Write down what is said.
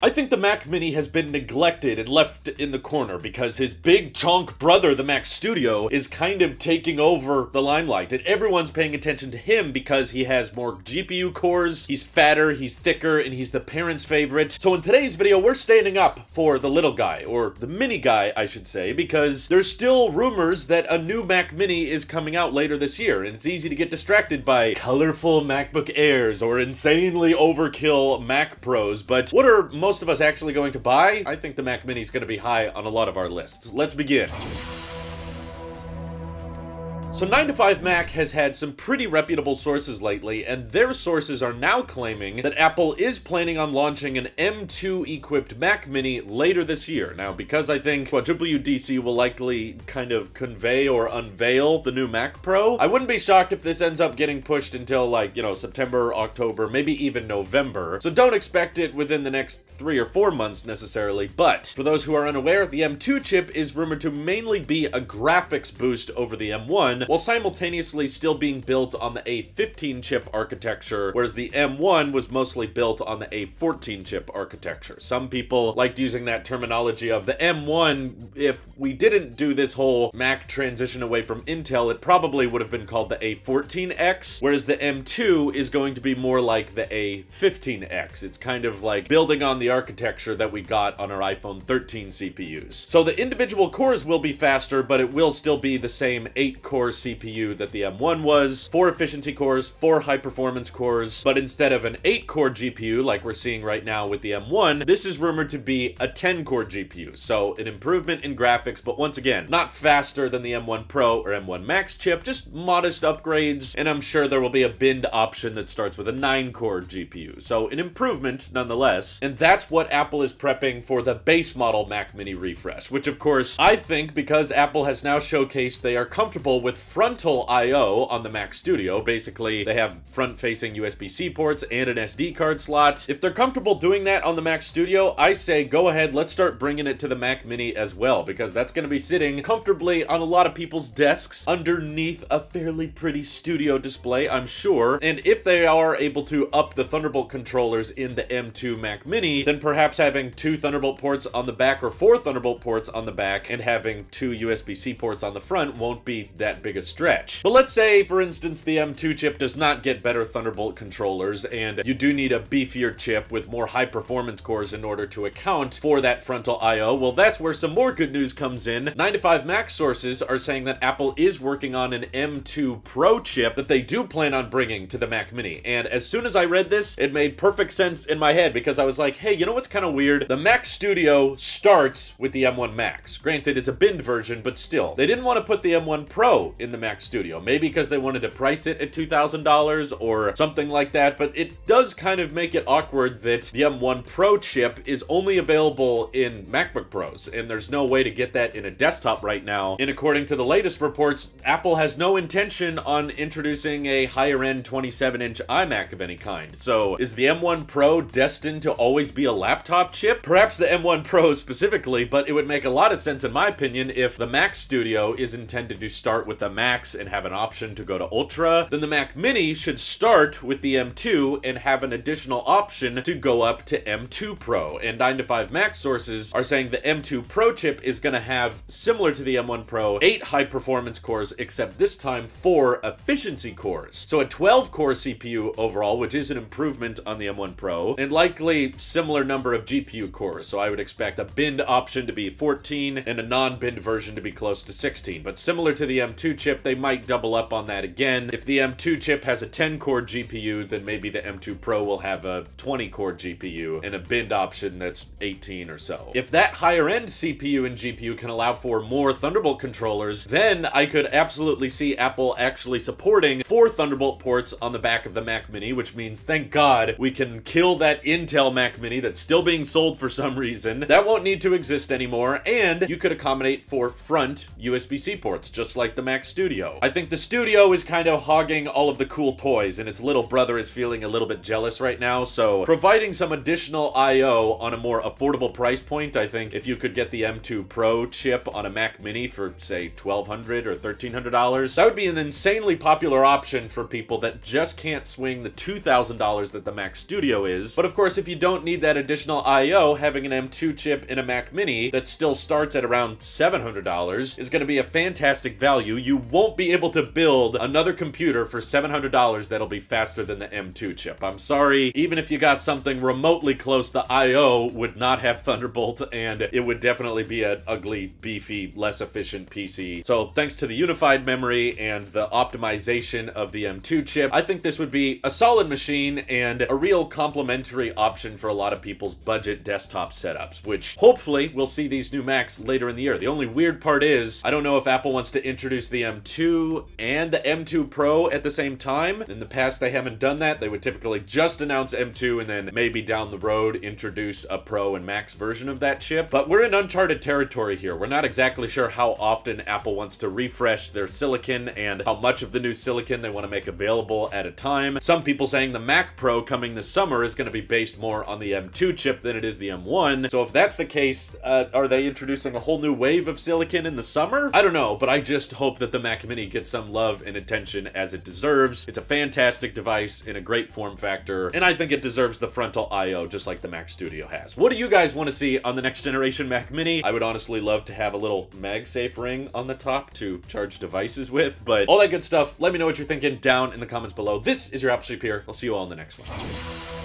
I think the Mac Mini has been neglected and left in the corner because his big chonk brother, the Mac Studio, is kind of taking over the limelight, and everyone's paying attention to him because he has more GPU cores, he's fatter, he's thicker, and he's the parents' favorite. So in today's video, we're standing up for the little guy, or the mini guy, I should say, because there's still rumors that a new Mac Mini is coming out later this year, and it's easy to get distracted by colorful MacBook Airs or insanely overkill Mac Pros, but what are most of us actually going to buy? I think the Mac Mini is going to be high on a lot of our lists. Let's begin. So 9to5Mac has had some pretty reputable sources lately, and their sources are now claiming that Apple is planning on launching an M2 equipped Mac Mini later this year. Now, because I think WWDC will likely kind of convey or unveil the new Mac Pro, I wouldn't be shocked if this ends up getting pushed until, like, you know, September, October, maybe even November. So don't expect it within the next 3 or 4 months necessarily, but for those who are unaware, the M2 chip is rumored to mainly be a graphics boost over the M1, while simultaneously still being built on the A15 chip architecture, whereas the M1 was mostly built on the A14 chip architecture. Some people liked using that terminology of the M1. If we didn't do this whole Mac transition away from Intel, it probably would have been called the A14X, whereas the M2 is going to be more like the A15X. It's kind of like building on the architecture that we got on our iPhone 13 CPUs. So the individual cores will be faster, but it will still be the same 8-core CPU that the M1 was, 4 efficiency cores, 4 high-performance cores, but instead of an 8-core GPU like we're seeing right now with the M1, this is rumored to be a 10-core GPU, so an improvement in graphics, but once again, not faster than the M1 Pro or M1 Max chip, just modest upgrades, and I'm sure there will be a binned option that starts with a 9-core GPU, so an improvement nonetheless, and that's what Apple is prepping for the base model Mac Mini refresh, which of course, I think because Apple has now showcased they are comfortable with frontal I/O on the Mac Studio. Basically, they have front-facing USB-C ports and an SD card slot. If they're comfortable doing that on the Mac Studio, I say go ahead, let's start bringing it to the Mac Mini as well, because that's going to be sitting comfortably on a lot of people's desks underneath a fairly pretty studio display, I'm sure. And if they are able to up the Thunderbolt controllers in the M2 Mac Mini, then perhaps having 2 Thunderbolt ports on the back or 4 Thunderbolt ports on the back and having 2 USB-C ports on the front won't be that big a stretch. But let's say, for instance, the M2 chip does not get better Thunderbolt controllers, and you do need a beefier chip with more high-performance cores in order to account for that frontal I/O. Well, that's where some more good news comes in. 9to5Mac sources are saying that Apple is working on an M2 Pro chip that they do plan on bringing to the Mac Mini, and as soon as I read this, it made perfect sense in my head, because I was like, hey, you know what's kind of weird? The Mac Studio starts with the M1 Max. Granted, it's a binned version, but still. They didn't want to put the M1 Pro in the Mac Studio, maybe because they wanted to price it at $2,000 or something like that, but it does kind of make it awkward that the M1 Pro chip is only available in MacBook Pros, and there's no way to get that in a desktop right now. And according to the latest reports, Apple has no intention on introducing a higher-end 27-inch iMac of any kind. So is the M1 Pro destined to always be a laptop chip? Perhaps the M1 Pro specifically, but it would make a lot of sense in my opinion if the Mac Studio is intended to start with the Max and have an option to go to Ultra, then the Mac Mini should start with the M2 and have an additional option to go up to M2 Pro. And 9to5Mac sources are saying the M2 Pro chip is going to have, similar to the M1 Pro, 8 high-performance cores, except this time 4 efficiency cores. So a 12-core CPU overall, which is an improvement on the M1 Pro, and likely similar number of GPU cores. So I would expect a binned option to be 14 and a non-binned version to be close to 16. But similar to the M2 chip, they might double up on that again. If the M2 chip has a 10-core GPU, then maybe the M2 Pro will have a 20-core GPU and a binned option that's 18 or so. If that higher-end CPU and GPU can allow for more Thunderbolt controllers, then I could absolutely see Apple actually supporting 4 Thunderbolt ports on the back of the Mac Mini, which means, thank God, we can kill that Intel Mac Mini that's still being sold for some reason. That won't need to exist anymore, and you could accommodate 4 front USB-C ports, just like the Mac Studio. I think the studio is kind of hogging all of the cool toys, and its little brother is feeling a little bit jealous right now, so providing some additional I/O on a more affordable price point, I think if you could get the M2 Pro chip on a Mac Mini for, say, $1,200 or $1,300, that would be an insanely popular option for people that just can't swing the $2,000 that the Mac Studio is. But of course, if you don't need that additional I/O, having an M2 chip in a Mac Mini that still starts at around $700 is going to be a fantastic value. You won't be able to build another computer for $700 that'll be faster than the M2 chip. I'm sorry, even if you got something remotely close, the I/O would not have Thunderbolt, and it would definitely be an ugly, beefy, less efficient PC. So thanks to the unified memory and the optimization of the M2 chip, I think this would be a solid machine and a real complementary option for a lot of people's budget desktop setups, which hopefully we'll see these new Macs later in the year. The only weird part is, I don't know if Apple wants to introduce the M2 and the M2 Pro at the same time. In the past, they haven't done that. They would typically just announce M2 and then maybe down the road introduce a Pro and Max version of that chip. But we're in uncharted territory here. We're not exactly sure how often Apple wants to refresh their silicon and how much of the new silicon they want to make available at a time. Some people saying the Mac Pro coming this summer is going to be based more on the M2 chip than it is the M1. So if that's the case, are they introducing a whole new wave of silicon in the summer? I don't know, but I just hope that the Mac Mini gets some love and attention as it deserves. It's a fantastic device in a great form factor, and I think it deserves the frontal I/O just like the Mac Studio has. What do you guys want to see on the next generation Mac Mini? I would honestly love to have a little MagSafe ring on the top to charge devices with, but all that good stuff, let me know what you're thinking down in the comments below. This is your Apple Sheep here. I'll see you all in the next one.